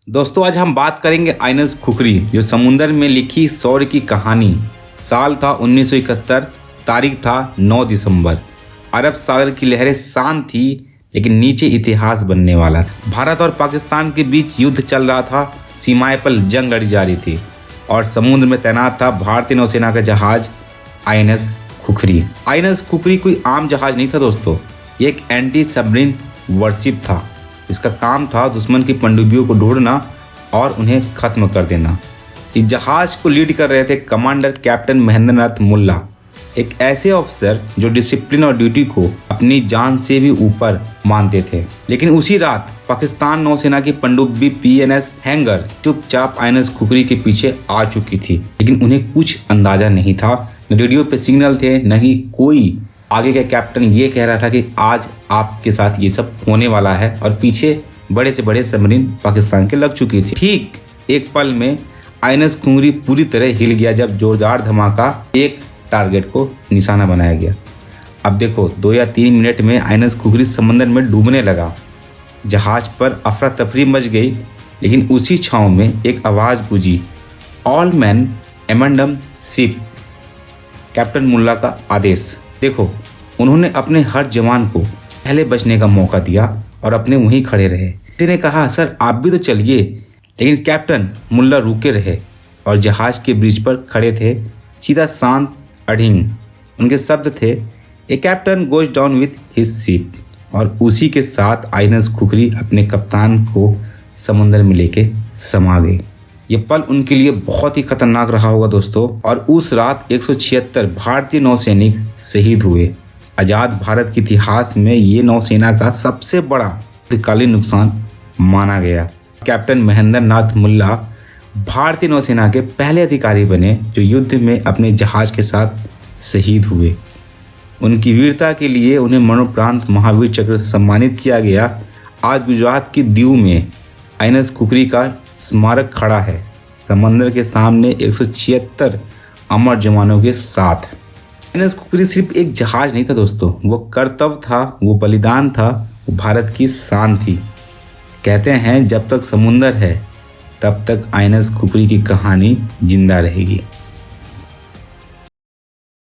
दोस्तों आज हम बात करेंगे आइनस खुखरी, जो समुंदर में लिखी शौर्य की कहानी। साल था 1971, तारीख था 9 दिसंबर। अरब सागर की लहरें शांत थी, लेकिन नीचे इतिहास बनने वाला था। भारत और पाकिस्तान के बीच युद्ध चल रहा था, सीमाएं पर जंग लड़ी जा रही थी और समुद्र में तैनात था भारतीय नौसेना का जहाज आइनस खुखरी। आइनस खुखरी कोई आम जहाज नहीं था दोस्तों, ये एक एंटी सबमरीन वारशिप था। इसका काम था दुश्मन की पनडुब्बियों को ढूंढना और उन्हें खत्म कर देना। इस जहाज को लीड कर रहे थे कमांडर कैप्टन महेंद्र नाथ मुल्ला, एक ऐसे ऑफिसर जो डिसिप्लिन और ड्यूटी को अपनी जान से भी ऊपर मानते थे। लेकिन उसी रात पाकिस्तान नौसेना की पनडुब्बी PNS हैंगर चुपचाप आइनस खुखरी के पीछे आ चुकी थी, लेकिन उन्हें कुछ अंदाजा नहीं था। न रेडियो पे सिग्नल थे, न ही कोई। आगे का कैप्टन ये कह रहा था कि आज आपके साथ ये सब होने वाला है, और पीछे बड़े से बड़े सबमरीन पाकिस्तान के लग चुकी थी। ठीक एक पल में आइनस खुखरी पूरी तरह हिल गया जब जोरदार धमाका एक टारगेट को निशाना बनाया गया। अब देखो 2 या 3 मिनट में आइनस खुखरी समंदर में डूबने लगा। जहाज पर अफरा तफरी मच गई, लेकिन उसी छांव में एक आवाज़ गूंजी, all man abandon ship. Captain Mulla का आदेश। देखो, उन्होंने अपने हर जवान को पहले बचने का मौका दिया और अपने वहीं खड़े रहे। किसी ने कहा, सर आप भी तो चलिए, लेकिन कैप्टन मुल्ला रुके रहे और जहाज के ब्रिज पर खड़े थे, सीधा शांत अडिंग। उनके शब्द थे, a captain goes down with his ship. और उसी के साथ आइनस खुखरी अपने कप्तान को समुंदर में लेके समा गई। ये पल उनके लिए बहुत ही खतरनाक रहा होगा दोस्तों। और उस रात 176 भारतीय नौसैनिक शहीद हुए। आज़ाद भारत के इतिहास में ये नौसेना का सबसे बड़ा युद्धकालीन नुकसान माना गया। कैप्टन महेंद्र नाथ मुल्ला भारतीय नौसेना के पहले अधिकारी बने जो युद्ध में अपने जहाज के साथ शहीद हुए। उनकी वीरता के लिए उन्हें मरणोपरांत महावीर चक्र से सम्मानित किया गया। आज गुजरात की दीव में आइनस खुखरी का स्मारक खड़ा है, समंदर के सामने 176 अमर जवानों के साथ। आइनस खुखरी सिर्फ एक जहाज नहीं था दोस्तों, वो कर्तव्य था, वो बलिदान था, वो भारत की शान थी। कहते हैं जब तक समुंदर है तब तक आइनस खुखरी की कहानी जिंदा रहेगी।